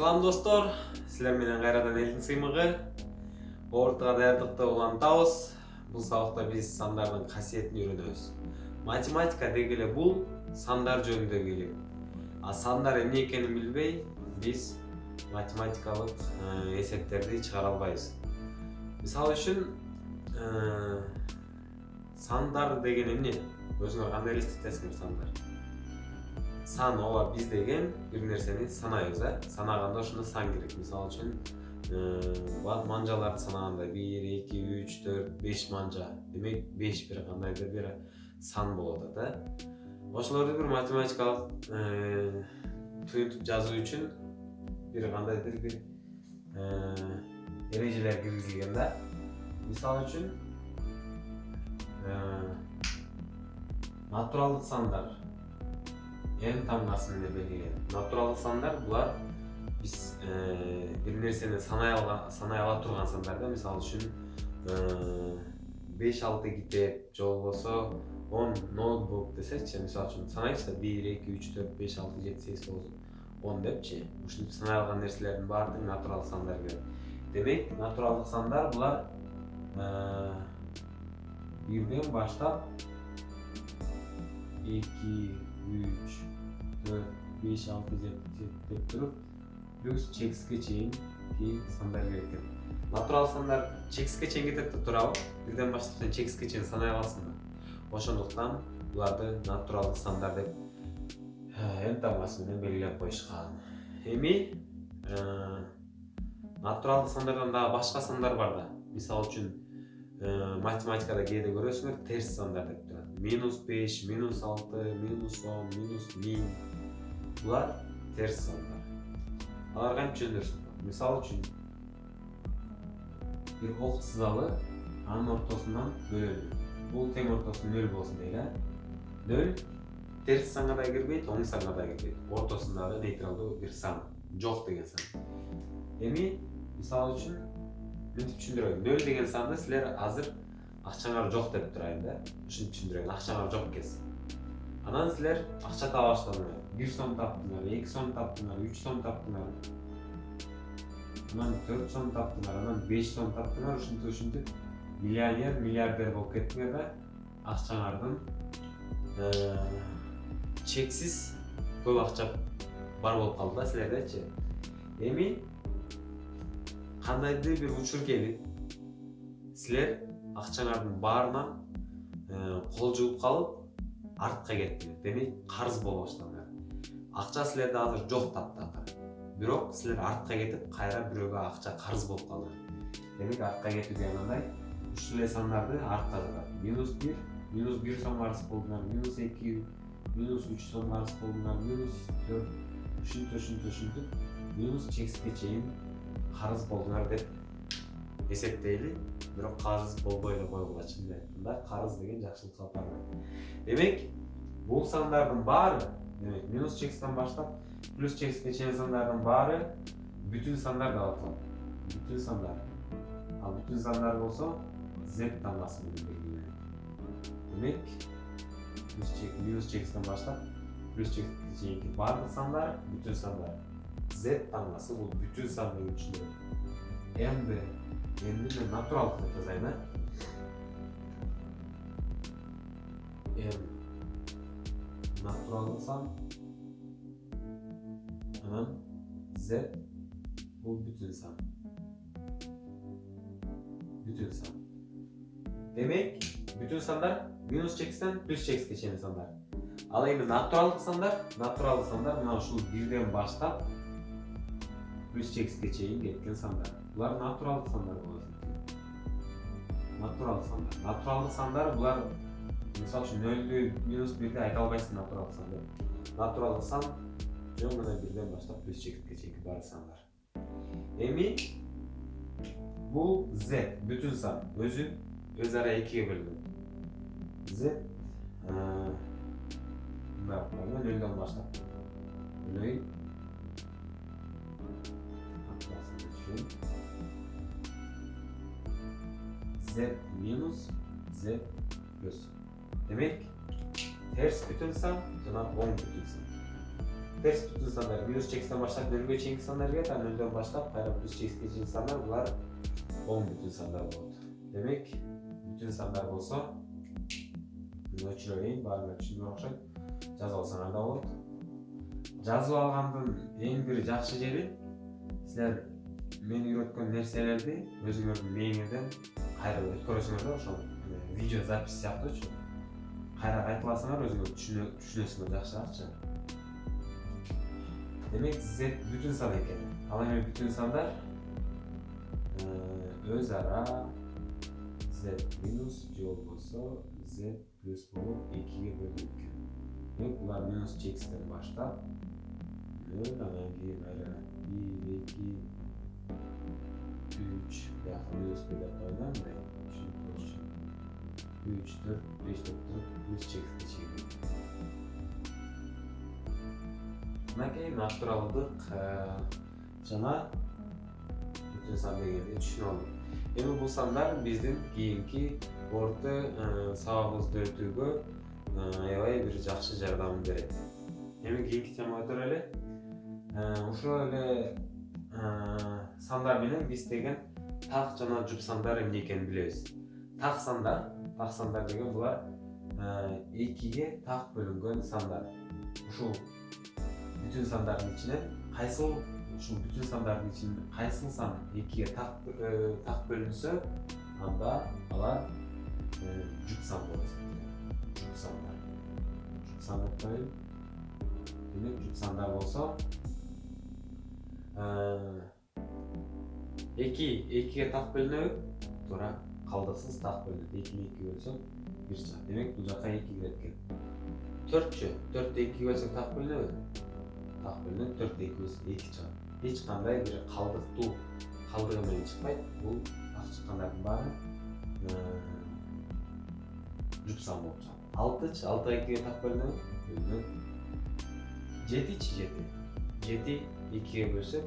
Салам достор, силер менен кайрадан элдин сыймыгы ортого даярдыкты улантабыз. Бул сабакта биз сандардын касиетин үйрөнөбүз. Математика дегеле бул сандар жөнүндөгү илим. А сандар эмне экенин билбей, биз математикалык эсептерди чыгара албайбыз. Мисалы үчүн, сандар деген эмне? Өзүңөр кандай элестетесиңер сандар? Сан ооба биз деген бир нерсени санайбыз, санаганда ошондо сан керек. Мисалы үчүн, манжаларды санаганда 1, 2, 3, 4, 5 манжа. Демек 5 бир кандайдыр бир сан болуп атат, Ошолорду бир математикалык туюнтуп жазуу үчүн бир кандайдыр бир эрежелер киргизилген да. Мисалы үчүн, натуралдык сандар n тамгасы менен белгиленген. Натуралдык сандар булар биз бир нерсени санай ала турган сандар да. Мисалы үчүн 5-6 китеп же болбосо 10 ноутбук десечи, мисалы үчүн санайбыз да 1, 2, 3, 4, 5, 6, 7, 8, 9, 10 депчи. Ушинтип санай алган нерселердин баардыгын натуралдык сандар кирет. Демек, натуралдык сандар булар бирден баштап 2, 3, 4, 5, 6, 7 деп туруп плюс чексизге чейинки сандар кирет экен. Натурал сандар чексизге чейин кетет деп турабы? Бирден баштап сен чексизге чейин санай аласың да. Ошондуктан буларды натуралдык сандар деп n тамгасы менен белгилеп коюшкан. Эми натуралдык сандардан дагы башка сандар бар да. Мисалы үчүн, математикада кээде көрөсүңөр терс сандар деп турат. -5, -6, -10, -1000. Булар терс сандар. Алар кантип түшүндүрсүң? Мисалы үчүн, бир ок сызалы анын ортосунан бөлөнүп. Бул тең ортосу 0 болсун дейли. 0 терс санга да кирбейт, оң санга да кирбейт. Ортосундагы нейтралдуу бир сан, жок деген сан. Эми мисалы үчүн мынтип түшүндүрөйүн. 0 деген санды силер азыр акчаңар жок деп турайын да. Ушинтип түшүндүрөйүн. Акчаңар жок экенсиз. Анан силер акча таба баштадыңар. 1 сом таптыңар, 2 сом таптыңар, 3 сом таптыңар. Анан 4 сом таптыңар, анан 5 сом таптыңар. Ушинтип миллионер, миллиардер болуп кеттиңер да. Акчаңардын чексиз көп акча бар болуп калды да силердечи. Эми кандайдыр бир учур келип, силер акчаңардын баарынан кол жууп калып, артка кеттиңер. Демек, карыз боло баштадыңар. Акча силерде азыр жок таптакыр. Бирок силер артка кетип, кайра бирөөгө акча карыз болуп калдыңар. Демек, артка кетүү деген кандай? Ушул эле сандарды артка кылат. -1, -1 сом карыз болдуңар, -2, -3 сом карыз болдуңар, -4, ушинтип чексизге чейин карыз болдуңар деп эсептейли. Бирок карыз болбой эле койгула чындап. Карыз деген жакшылык калпаган. Демек, бул сандардын баары, демек, минус чексизден баштап плюс чексизге чейин сандардын баары бүтүн сандар деп аталат. Бүтүн сандар. Ал бүтүн сандар болсо z тамгасы менен белгиленет. Демек, минус чексизден баштап плюс чексизге чейинки баардык сандар бүтүн сандар. Z тамгасы бул бүтүн сан деген түшүнүлөт. Эми мен натуралдык деп жазайын, натуралдык сан, анан z бул бүтүн сан. Бүтүн сан. Демек, бүтүн сандар минус чексизден плюс чексизге чейин сандар. Ал эми натуралдык сандар мына ушул 1ден баштап плюс чексизге чейин кеткен сандар. Булар натуралдык сандар болот. Натуралдык сандар. Натуралдык сандар булар мисалы үчүн 0-ді, -1-ді айта албайсың натуралдык сан деп. Натуралдык сан жөн гана 1ден баштап плюс чексизге чейинки баардык сандар. Эми бул z бүтүн сан. Өз ара 2ге бөлүнөт. Z мындай кылганда 0дөн баштап z минус z плюс. Демек, терс бүтүн сан жана оң бүтүн сан. ters bütün sanlar minus çeksten başlayıp nölge çeyinki sanlar geldi. Nölden başlayıp kayra plus çeksten çeyinki sanlar bular 10 bütün sanlar oldu. Demek bütün sanlar olsa bunu ölçüleyeyim, bari ölçülüğüne okşayıp жазып алсаңар да болот. Жазып алгандын эң бир жакшы жери силер мен үйрөткөн нерселерди өзүңөрдүн мээңерден кайра өткөрөсүңөр да ошол видео запись сыяктуучу кайра кайталасаңар өзүңөр түшүнөсүңөр жакшыракчы. Демек z бүтүн сан экен. Ал эми бүтүн сандар өз ара z минус же болбосо z плюс болуп 2ге бөлүнүп экен. Демек булар минус чекстен баштап 0 анан кийин айра 1 2 3 бияка минус белеп койгон мындай 3 4 5 4 плюс чекске чейин. Мына кейін натуралдык жана бүтүн сан дегенди түшүнүп алдык. Эми бул сандар биздин кийинки орто сабагыбызды өтүүгө аябай бир жакшы жардам берет. Эми кийинки темага өтөлү. Ушул эле сандар менен биз деген так жана жуп сандар эмне экенин билебиз. Так сандар деген булар 2ге так бөлүнгөн сандар. Ушул бүтүн сандардын ичинен кайсыл бүтүн сандардын ичинен кайсыл сан 2ге так бөлүнсө, анда алар жуп сан болот. Жуп сандар. Жуп сан деп коелу. Демек жуп сандар болсо 2ге так бөлүнөбү? Туура, калдыксыз так бөлүнөт. 2-ни 2 бөлсөк 1 чыгат. Демек бул жакка 2 кирет экен. 4чү? 4т 2 бөлсөк так бөлүнөбү? Так бөлүнөт. 4т 2 бөлсөк 2 чыгат. Эч кандай бир калдыгы менен чыкпайт. Бул так чыккандардын баары жуп сан болуп чыгат. 6чы? 6га 2ге так бөлүнөбү? Бөлүнөт. 7чи? 7 2ге бөлсөк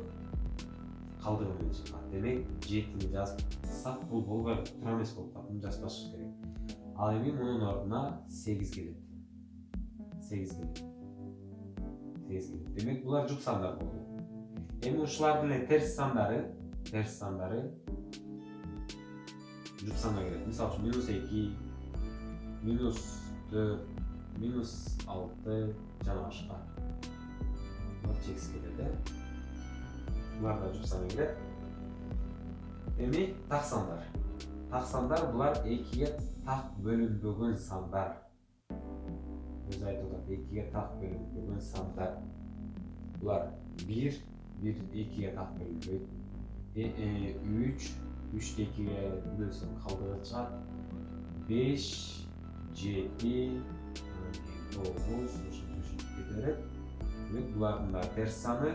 калдыгы менен чыккан. Демек 7ни жазсак бул болбой тура эмес болуп калат. Муну жазбашыбыз керек. Ал эми мунун ордуна 8 келет. 8 келет. Демек булар жуп сандар болду. Эми ушулардын эле терс сандары жуп санга кирет. Мисалы үчүн -2, -4, -6 жана башка. Булар чекс келет. Булар да жуп санга кирет. Эми так сандар булар 2ге так бөлүнбөгөн сандар. Өз айтып атат, 2ге так бөлүнбөгөн сандар. Булар 1 2ге так бөлүнбөйт. 3 2ге бөлсөң калдыгы чыгат. 5 7 9 ушинтип кете берет. Демек булардын да терс саны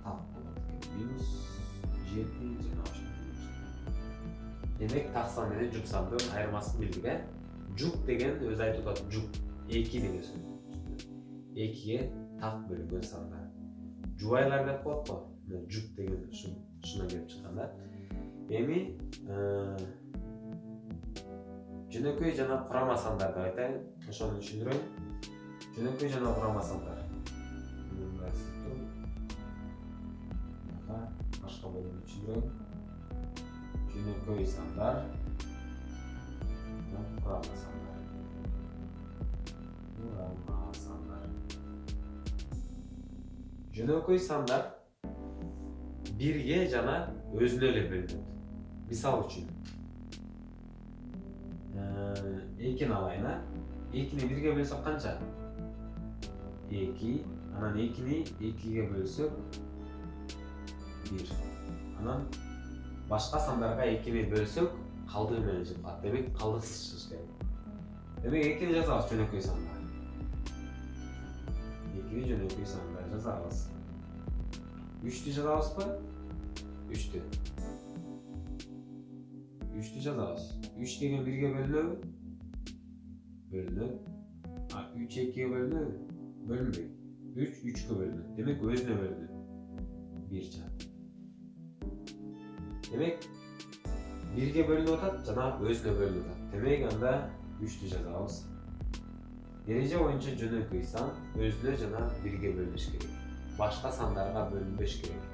так болот экен. -7 жана ошондой. Демек так сан менен жуп сандын айырмасын билдик, Жуп деген өз айтып атат, жуп 2 деген сөз. 2ге так бөлүнгөн сандар. Жубайлар деп коет го. Жуп деген ушундан келип чыккан да. Эми жөнөкөй жана курама сандарды айтайын. Ошону түшүндүрөйүн. Жөнөкөй жана курама сандар. Башка бөлүмдү түшүндүрөйүн. Жөнөкөй сандар, курама сандар. Жөнөкөй сандар 1ге жана өзүнө эле бөлүнөт. Мисалы үчүн 2-ни алайын. 2-ни 1ге бөлсөк канча? 2. Анан 2-ни 2ге бөлсөк 1. Анан башка сандарга 2-ни бөлсөк калдыгы менен чыккан. Демек калдыксыз чыгыш керек. Демек 2-ни жазабыз жөнөкөй санга. 2-ни жөнөкөй санга жазабыз. 3-тү жазабызбы? 3-тү. 3-тү жазабыз. 3 деген 1ге бөлүнөбү? Бөлүнөт. 3 2ге бөлүнөбү? Бөлүнбөйт. 3 3кө бөлүнөт. Демек өзүнө бөлүнөт. 1 чыгат. Демек 1ге бөлүнүп атат жана өзүнө бөлүнүп атат. Демек анда 3-тү жазабыз. Ереже боюнча жөнөкөй сан өзүнө жана бирге бөлүнүш керек. Башка сандарга бөлүнбөш керек.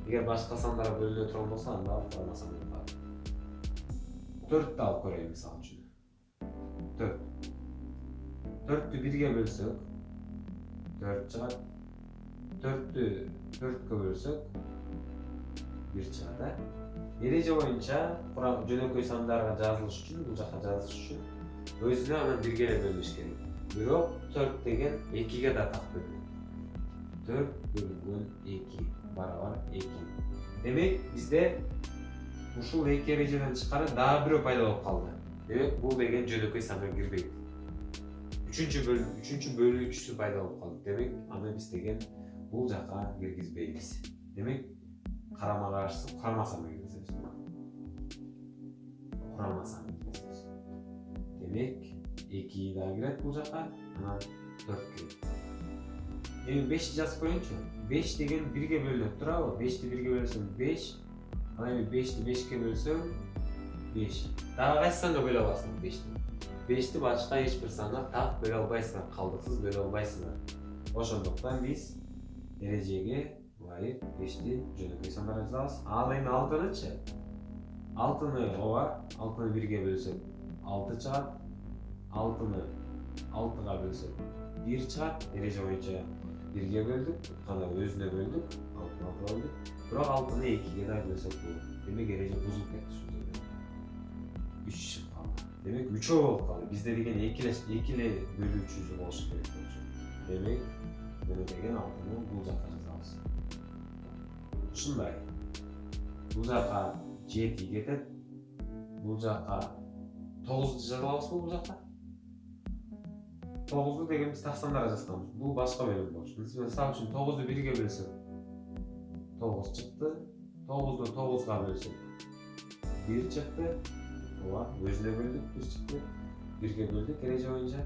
Эгер башка сандарга бөлүнө турган болсо, анда курама сан деп аталат. 4'tü алып көрөйүн мисалы үчүн. 4. 4'tü 1'ge bölsök 4 çıkar. 4'tü 4'e bölsök 1 çıkar. Ereje boyunca jönökөй sandarga жазылыш үчүн, бул жака жазыш үчүн өзүнө анан 1'ge эле бөлүш керек. Бирок 4 деген 2'ge да так бөлүнөт. 4 бөлүнгөн 2 барабар 2. Демек бизде ушул 2 эрежеден тышкары дагы бирөө пайда болуп калды. Демек бул деген жөнөкөй санга кирбейт. Үчүнчү бөлүүчүсү пайда болуп калды. Демек аны биз деген бул жака киргизбейбиз. Демек карама каршы курама санга киргизебиз. Курама санга киргизебиз. Демек 2 да кирет бул жака, анан 4 кирет. Эми 5'ti жазып коеюнчу. 5 деген 1'ge бөлүнөт турабы? 5'ti 1'ge бөлсөң 5. Анан эми 5'ti 5'ge бөлсөң 5. Дагы кайсы санга бөлө аласың 5'ti? 5'ti башка эч бир санга так бөлө албайсыңар, калдыксыз бөлө албайсыңар. Ошондуктан биз эрежеге ылайык 5'ti жөнөкөй сандарга жазабыз. Ал эми 6'нычы? 6'ны ооба, 6'ны 1'ge бөлсөк 6 чыгат. 6'ны 6'га бөлсөк 1 чыгат. Эреже боюнча 1'ge бөлдүк, кана өзүнө бөлдүк, 6'ны 6'га бөлдүк. Бирок 6'ны 2'ge да бөлсөк болот. Демек эреже бузулуп кетти ушул жерде. 3 чыгып калды. Демек 3 болуп калды. Бизде деген 2 эле бөлүүчүсү болуш керек болчу. Демек мына деген 6'ны бул жака жазабыз. Ушундай. Бул жака 7 кетет. Бул жака 9'ду жазабызбы бул жака? 9'ду деген биз так сандарга жазганбыз. Бул башка бөлүм болчу. Мисалы үчүн 9'ду 1'ge бөлсөк 9 чыкты. 9'ду 9'га бөлсөк 1 чыкты. Ооба, өзүнө бөлдүк 1 чыкты. 1'ge бөлдүк эреже боюнча.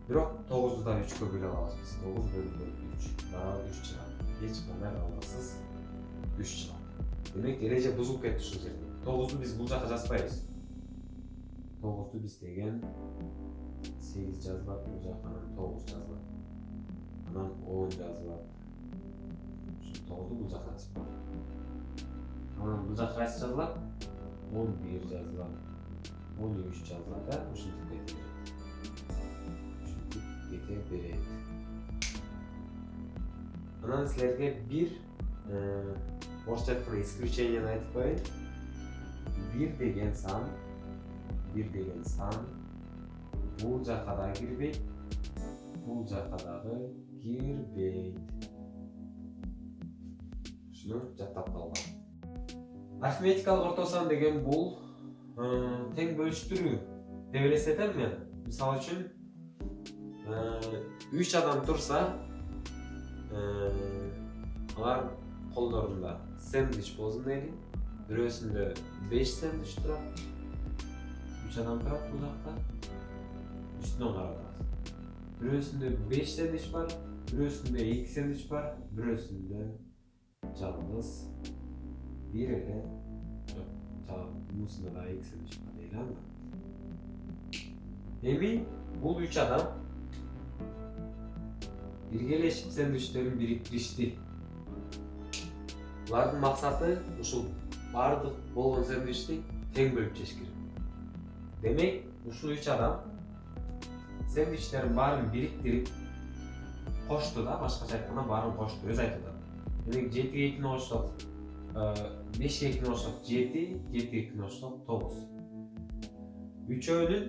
Бирок 9'ду да 3'кө бөлө алабыз. 9 бөлүнгөн 3 барабар 3 чыгат. Эч кандай калдыксыз 3 чыгат. Демек эреже бузулуп кетти ушул жерде. 9'ду биз бул жака жазбайбыз. 9'ду биз деген 8 жазылат, бул жака 9 жазылат. Анан 10 жазылат. Ушул 9'ду бул жака жазып коелу. Анан бул жака кайсы жазылат? 11 жазылат. 13 жазылат, ушинтип кете берет. Анан силерге бир орусча айтканда исключениени айтып коеюн. 1 деген сан бул жака да кирбейт, бул жака дагы кирбейт. Ушуну жаттап калган. Арифметикалык орто сан деген бул тең бөлүштүрүү деп элестетем мен. Мисалы үчүн 3 адам турса, алар колдорунда сэндвич болсун дейли. Бирөөсүндө 5 сэндвич турат. 3 адам турат бул жакта. Үстүнөн карап. Бирөөсүндө 5 сэндвич бар, бирөөсүндө 2 сэндвич бар, бирөөсүндө жалгыз 1 эле жок. Мусунда да 2 сэндвич бар дейли анда. Эми бул 3 адам биргелешип сэндвичтерин бириктиришти. Булардын максаты ушул бардык болгон сэндвичти тең бөлүп жеш керек. Демек, ушул 3 адам сэндвичтерин баарын бириктирип кошту да, башкача айтканда баарын кошту, өзү айтып атат. Демек 7'ge 2'ni кошсок 5'ge 2'ni кошсок 7, 7'ge 2'ni кошсок 9. Үчөөнүн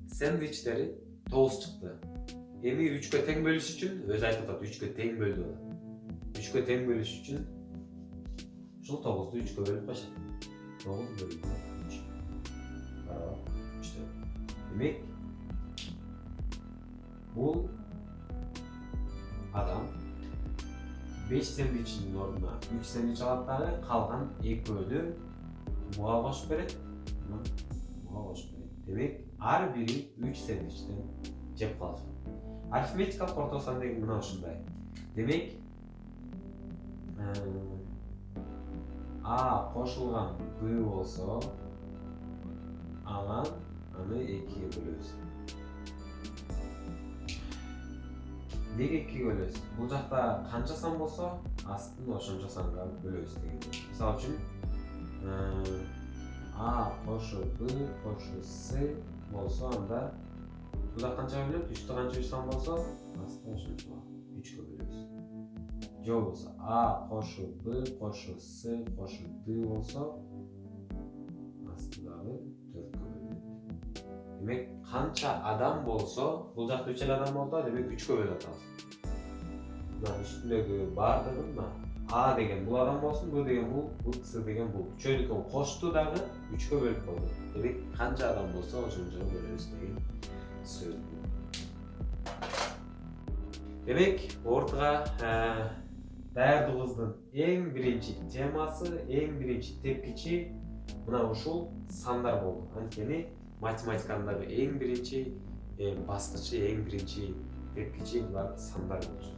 сэндвичтери 9 чыкты. Эми 3'кө тең бөлүш үчүн өзү айтып атат, 3'кө тең бөлдү. 3'кө тең бөлүш үчүн ушул 9'ду 3'кө бөлүп коюшат. 9 бөлүнгөн 3 барабар 3. Демек, бул адам 5 сэндвичтин ордуна 3 сэндвич алат дагы, калган экөөнү буга кошуп берет. Буга кошуп берет. Демек, ар бири 3 сэндвичтен жеп калышат. Арифметикалык орто сан деген мына ушундай. Демек, А кошулган Б болсо, анан аны 2'ge бөлөбүз. Неге 2-ге бөлөбүз? Бул жакта канча сан болсо, астын ошончо санга бөлөбүз деген. Мисалы үчүн А кошу Б кошу С болсо, анда бул жак канчага бөлөт? Үстү канча 3 сан болсо, асты ошончо 3-кө бөлөбүз. Же болбосо А кошу Б кошу С кошу Д болсо, асты дагы 4-кө бөлүнөт. Демек, канча адам болсо, бул жакта 3 адам болду, демек 3-кө бөлүп атабыз. Мына үстүндөгү бардыгын мына А деген бул адам болсун, Б деген бул, С деген бул. Үчөөнүкөн кошту дагы 3-кө бөлүп койду. Демек, канча адам болсо, ошончо бөлөбүз деген сөз. Демек, ортага даярдыгыбыздын эң биринчи темасы, эң биринчи тепкичи мына ушул сандар болду. Анткени математиканын дагы эң биринчи баскычы, эң биринчи тепкичи булар сандар болчу.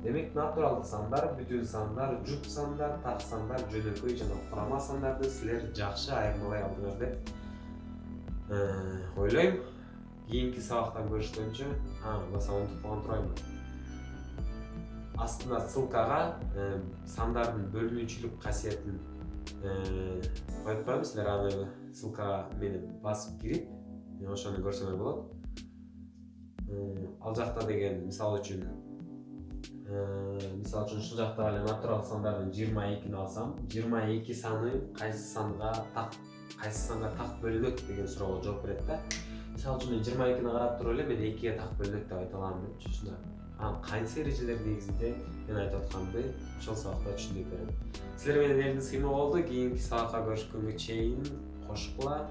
Демек, натуралдык сандар, бүтүн сандар, жуп сандар, так сандар, жөнөкөй жана курама сандарды силер жакшы айырмалай алдыңар деп ойлойм. Кийинки сабакта көрүшкөнчө, баса унутуп калган турайбы. Астына ссылкага сандардын бөлүнүүчүлүк касиетин коюп коем. Силер аны ссылкага менен басып кирип, ошону көрсөңөр болот. Ал жакта деген мисалы үчүн ушул жакта эле натурал сандардын 22-ни алсам, 22 саны кайсы санга так бөлүнөт деген суроого жооп берет да. Мисалы үчүн 22-ни карап туруп эле мен 2-ге так бөлүнөт деп айта алам депчи. Ушунда кайсы эрежелер негизинде мен айтып атканымды ошол сабакта түшүндүрүп берем. Силер менен элиңиз кыймыл болду. Кийинки сабакка көрүшкөнгө чейин кош кыла.